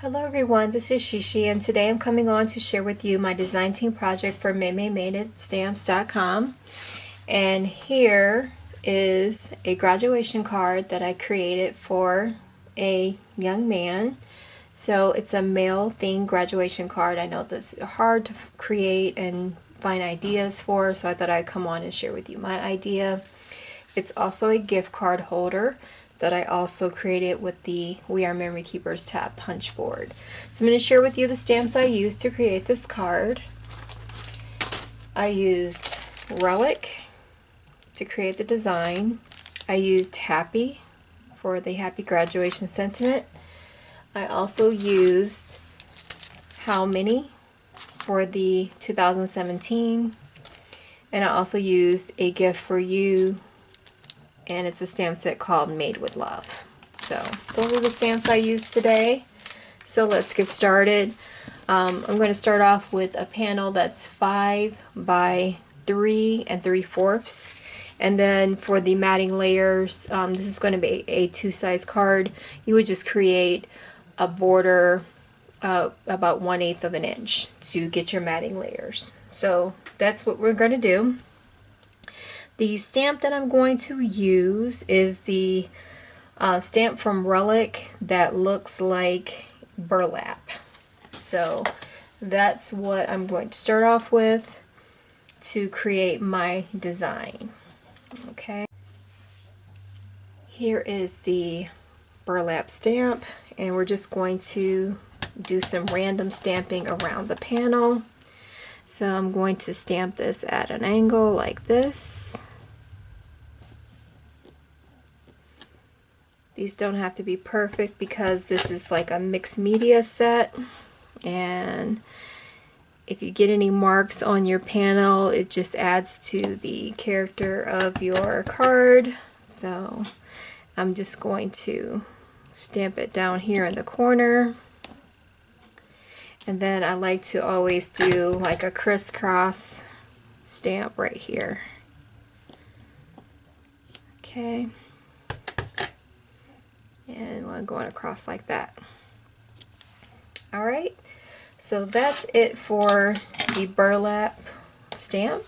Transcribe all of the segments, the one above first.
Hello everyone, this is Sheshe, and today I'm coming on to share with you my design team project for Maymaymadeit stamps.com. And here is a graduation card that I created for a young man. So it's a male themed graduation card. I know this is hard to create and find ideas for, so I thought I'd come on and share with you my idea. It's also a gift card holder that I also created with the We Are Memory Keepers tab punch board. So I'm going to share with you the stamps I used to create this card. I used Relic to create the design. I used Happy for the happy graduation sentiment. I also used How Many for the 2017. And I also used A Gift for You, and it's a stamp set called Made with Love. So those are the stamps I used today. So let's get started. I'm going to start off with a panel that's 5 by 3 3/4, and then for the matting layers, this is going to be a 2-size card. You would just create a border about 1/8 of an inch to get your matting layers. So that's what we're going to do. The stamp that I'm going to use is the stamp from Relic that looks like burlap. So that's what I'm going to start off with to create my design. Okay. Here is the burlap stamp, and we're just going to do some random stamping around the panel. So I'm going to stamp this at an angle like this. These don't have to be perfect because this is like a mixed media set, and if you get any marks on your panel, it just adds to the character of your card. So I'm just going to stamp it down here in the corner. And then I like to always do like a crisscross stamp right here. Okay. And I'm going across like that. Alright, so that's it for the burlap stamp.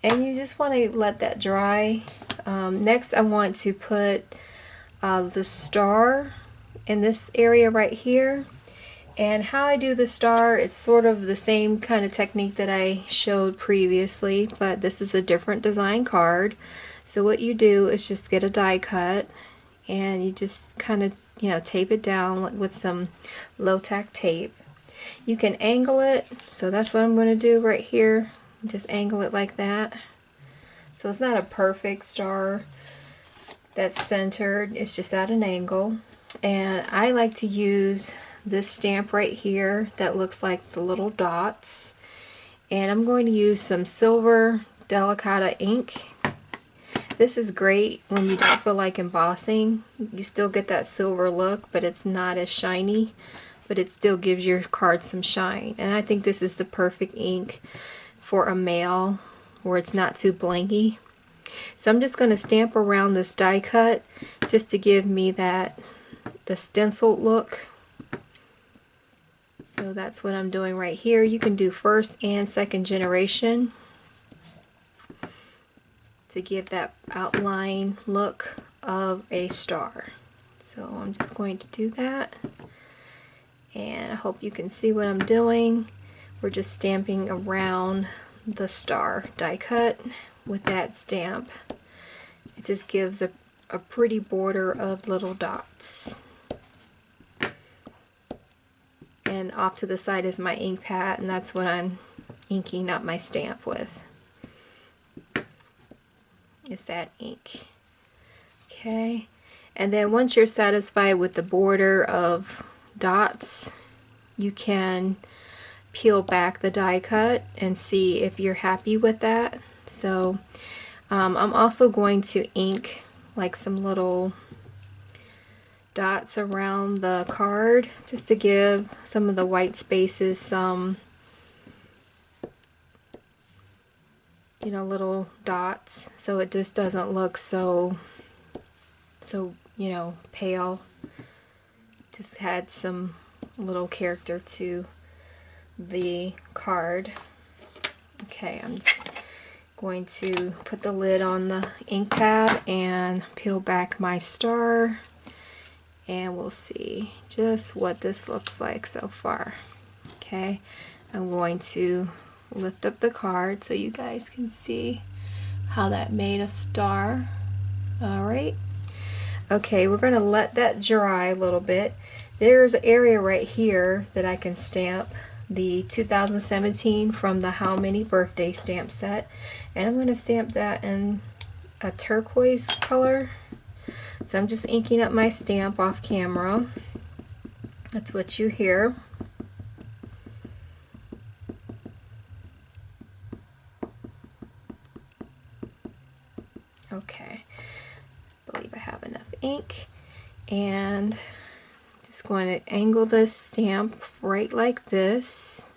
And you just want to let that dry. Next I want to put the star in this area right here. And how I do the star is sort of the same kind of technique that I showed previously, but this is a different design card. So what you do is just get a die cut, and you just kind of, tape it down with some low-tack tape. You can angle it, so that's what I'm going to do right here. Just angle it like that. So it's not a perfect star that's centered, it's just at an angle. And I like to use this stamp right here that looks like the little dots. And I'm going to use some silver Delicata ink. This is great when you don't feel like embossing. You still get that silver look, but it's not as shiny, but it still gives your card some shine. And I think this is the perfect ink for a male where it's not too blanky. So I'm just going to stamp around this die cut just to give me the stenciled look. So that's what I'm doing right here. You can do first and second generation to give that outline look of a star. So I'm just going to do that, and I hope you can see what I'm doing. We're just stamping around the star die cut with that stamp. It just gives a pretty border of little dots. And off to the side is my ink pad, and that's what I'm inking up my stamp with. Is that ink. Okay, and then once you're satisfied with the border of dots, you can peel back the die cut and see if you're happy with that. So I'm also going to ink like some little dots around the card just to give some of the white spaces some little dots, so it just doesn't look so pale. Just add some little character to the card. Okay, I'm just going to put the lid on the ink pad and peel back my star, and we'll see just what this looks like so far. Okay, I'm going to lift up the card so you guys can see how that made a star. Alright, okay, we're going to let that dry a little bit. There's an area right here that I can stamp the 2017 from the How Many Birthday stamp set, and I'm going to stamp that in a turquoise color. So I'm just inking up my stamp off camera. That's what you hear. Okay, I believe I have enough ink, and just going to angle this stamp right like this.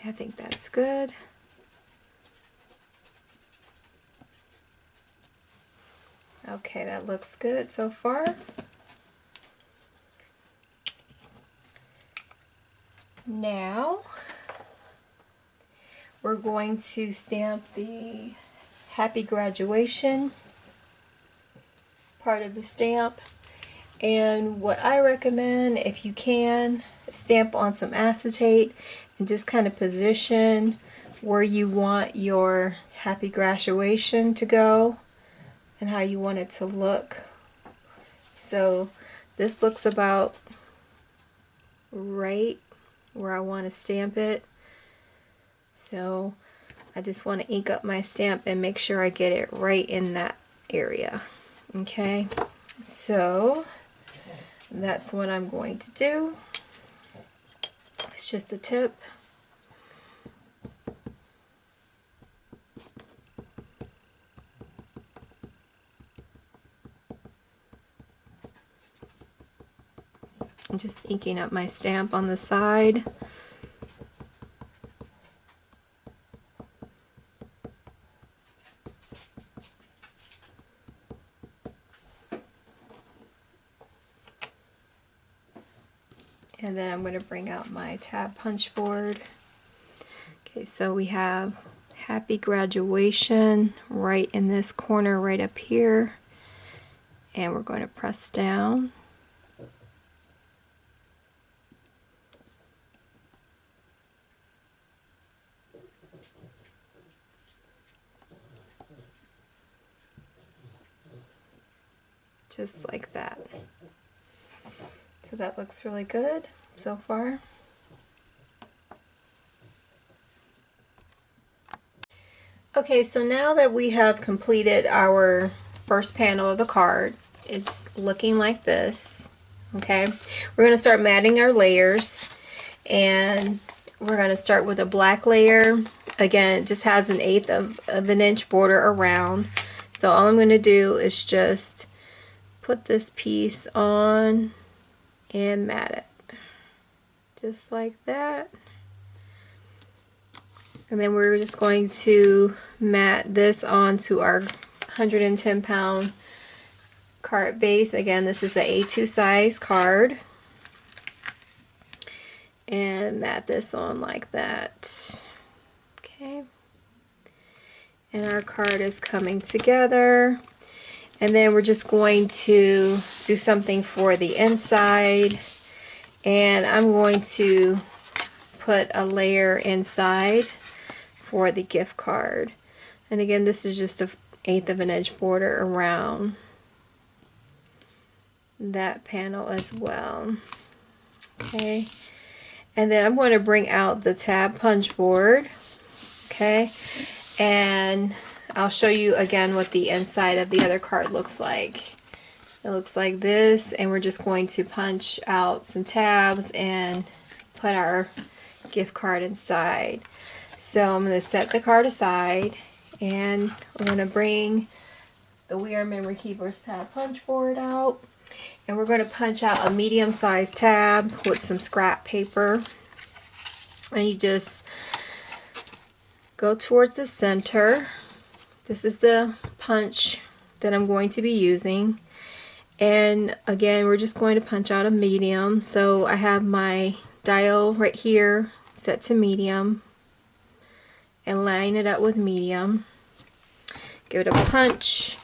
I think that's good. Okay, that looks good so far. Now we're going to stamp the Happy Graduation part of the stamp. And what I recommend, if you can, stamp on some acetate and just kind of position where you want your Happy Graduation to go and how you want it to look. So this looks about right where I want to stamp it. So I just want to ink up my stamp and make sure I get it right in that area. Okay, so that's what I'm going to do. It's just a tip. I'm just inking up my stamp on the side. And then I'm going to bring out my tab punch board. Okay, so we have Happy Graduation right in this corner right up here. And we're going to press down. Just like that. So that looks really good so far. Okay, so now that we have completed our first panel of the card, it's looking like this. Okay, we're going to start matting our layers, and we're going to start with a black layer. Again, it just has 1/8 of an inch border around. So all I'm going to do is just put this piece on and mat it. Just like that. And then we're just going to mat this onto our 110-pound card base. Again, this is an A2 size card. And mat this on like that. Okay. And our card is coming together. And then we're just going to do something for the inside. And I'm going to put a layer inside for the gift card. And again, this is just 1/8 of an inch border around that panel as well. Okay. And then I'm going to bring out the tab punch board. Okay. And I'll show you again what the inside of the other card looks like. It looks like this, and we're just going to punch out some tabs and put our gift card inside. So I'm going to set the card aside, and I'm going to bring the We Are Memory Keepers tab punch board out, and we're going to punch out a medium-sized tab with some scrap paper. and you just go towards the center. This is the punch that I'm going to be using, and again we're just going to punch out a medium. So I have my dial right here set to medium and line it up with medium. Give it a punch,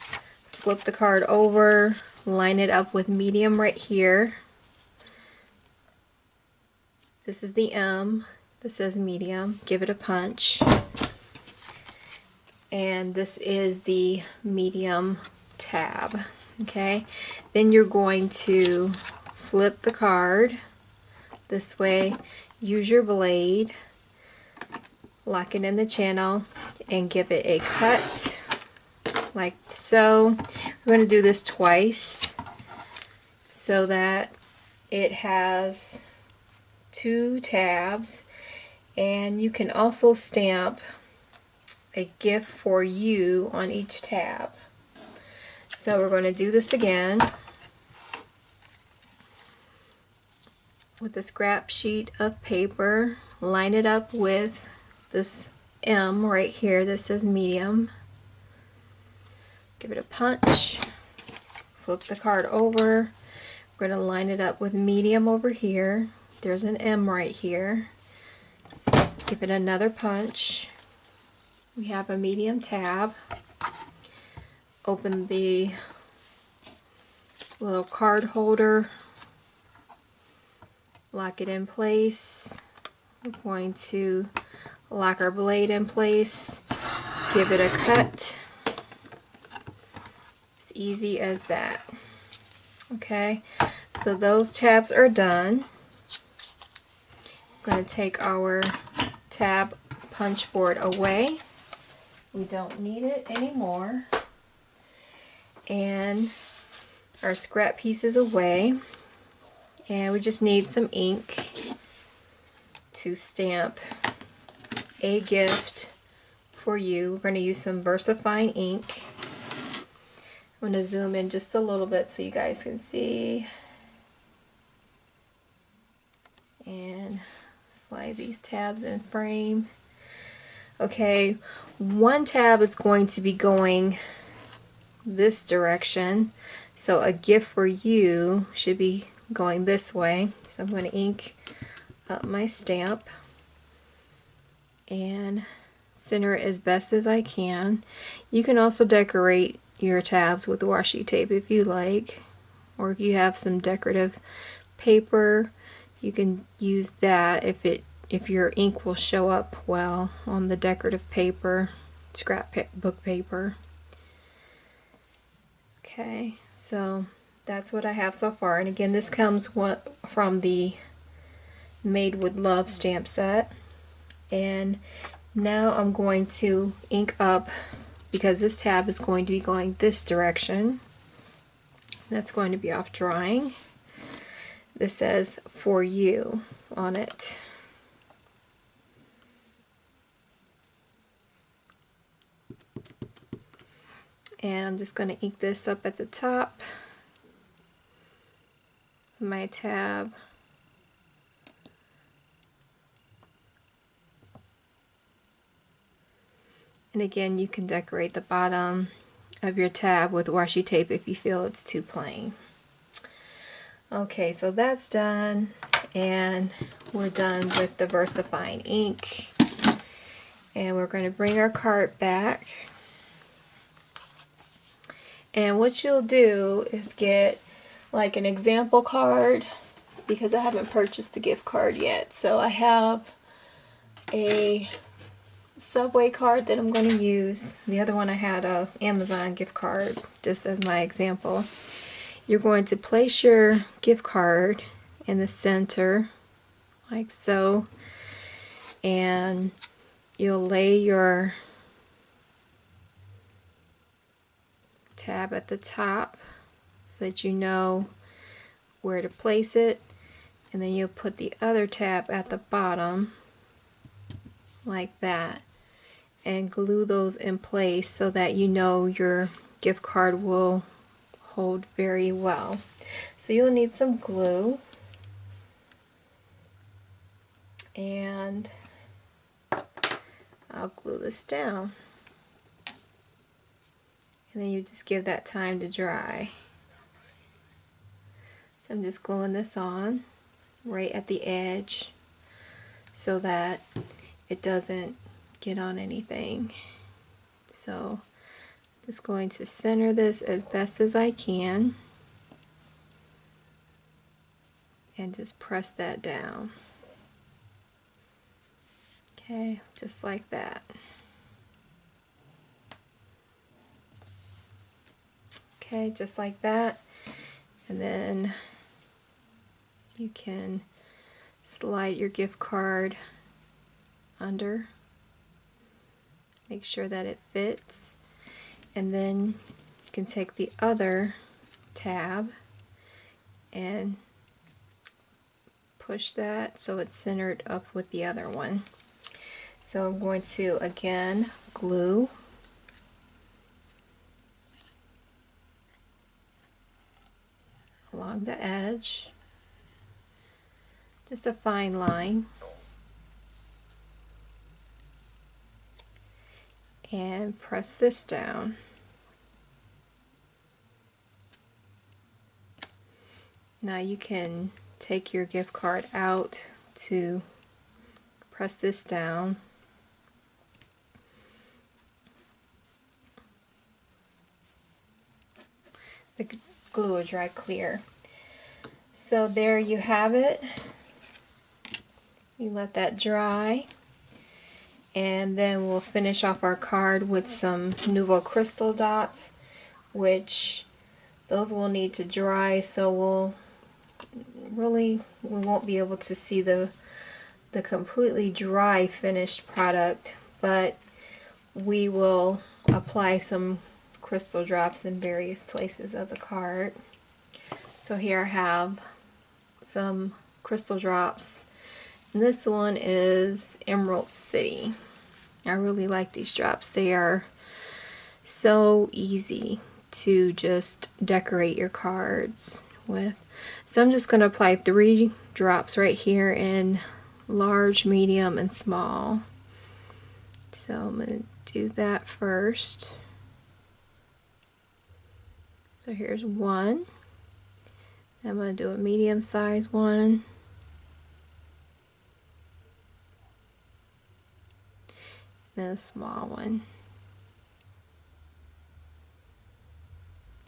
flip the card over, line it up with medium right here. This is the M, this says medium, give it a punch. And this is the medium tab. Okay, then you're going to flip the card this way, use your blade, lock it in the channel, and give it a cut like so. We're going to do this twice so that it has 2 tabs, and you can also stamp a gift for you on each tab. So we're going to do this again with a scrap sheet of paper, line it up with this M right here that says medium, give it a punch, flip the card over, we're going to line it up with medium over here, there's an M right here, give it another punch, we have a medium tab, open the little card holder, lock it in place, we're going to lock our blade in place, give it a cut. As easy as that. Okay, so those tabs are done. I'm going to take our tab punch board away. We don't need it anymore. And our scrap pieces away. And we just need some ink to stamp a gift for you. We're going to use some VersaFine ink. I'm going to zoom in just a little bit so you guys can see. And slide these tabs in frame. Okay, one tab is going to be going this direction. So a gift for you should be going this way. So I'm going to ink up my stamp and center it as best as I can. You can also decorate your tabs with washi tape if you like, or if you have some decorative paper you can use that if your ink will show up well on the decorative paper, scrapbook paper. Okay, so that's what I have so far, and again this comes from the Made with Love stamp set. And now I'm going to ink up, because this tab is going to be going this direction. That's going to be off drying. This says "For You" on it. And I'm just going to ink this up at the top of my tab. And again, you can decorate the bottom of your tab with washi tape if you feel it's too plain. Okay, so that's done, and we're done with the VersaFine ink. And we're going to bring our card back. And what you'll do is get like an example card, because I haven't purchased the gift card yet. So I have a Subway card that I'm going to use. The other one I had a Amazon gift card, just as my example. You're going to place your gift card in the center like so, and you'll lay your tab at the top so that you know where to place it, and then you'll put the other tab at the bottom like that and glue those in place so that you know your gift card will hold very well. So you'll need some glue, and I'll glue this down. And then you just give that time to dry. So I'm just gluing this on right at the edge so that it doesn't get on anything. So just going to center this as best as I can and just press that down. Okay, just like that. Okay, just like that. And then you can slide your gift card under. Make sure that it fits. And then you can take the other tab and push that so it's centered up with the other one. So I'm going to again glue along the edge, just a fine line, and press this down. Now you can take your gift card out to press this down. The glue will dry clear. So there you have it. You let that dry, and then we'll finish off our card with some Nouveau crystal dots, which those will need to dry, so we won't be able to see the completely dry finished product, but we will apply some crystal drops in various places of the card. So here I have some crystal drops, and this one is Emerald City. I really like these drops. They are so easy to just decorate your cards with. So I'm just going to apply 3 drops right here in large, medium, and small. So I'm going to do that first. So here's 1. I'm going to do a medium size one. Then a small one.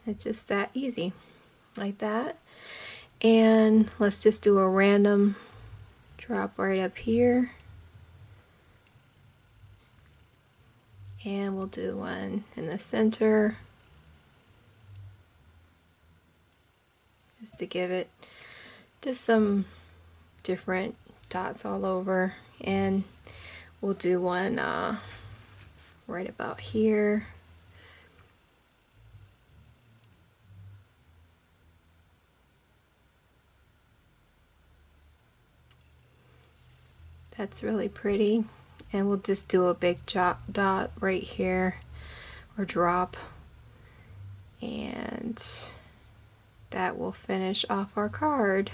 It's just that easy, like that. And let's just do a random drop right up here. And we'll do one in the center, just to give it just some different dots all over. And we'll do one right about here. That's really pretty. And we'll just do a big dot right here, or drop, and that will finish off our card.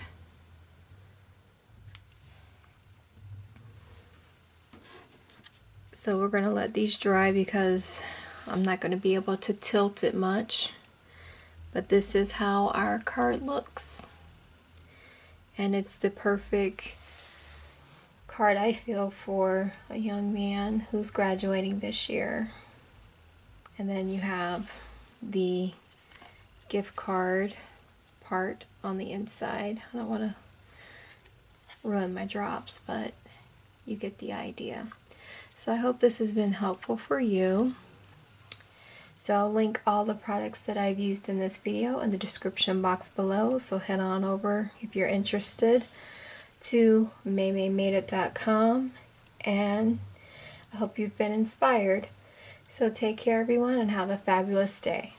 So we're going to let these dry because I'm not going to be able to tilt it much, but this is how our card looks, and it's the perfect card, I feel, for a young man who's graduating this year. And then you have the gift card part on the inside. I don't want to ruin my drops, but you get the idea. So I hope this has been helpful for you. So I'll link all the products that I've used in this video in the description box below, so head on over if you're interested to Maymaymadeit.com, and I hope you've been inspired. So take care everyone, and have a fabulous day.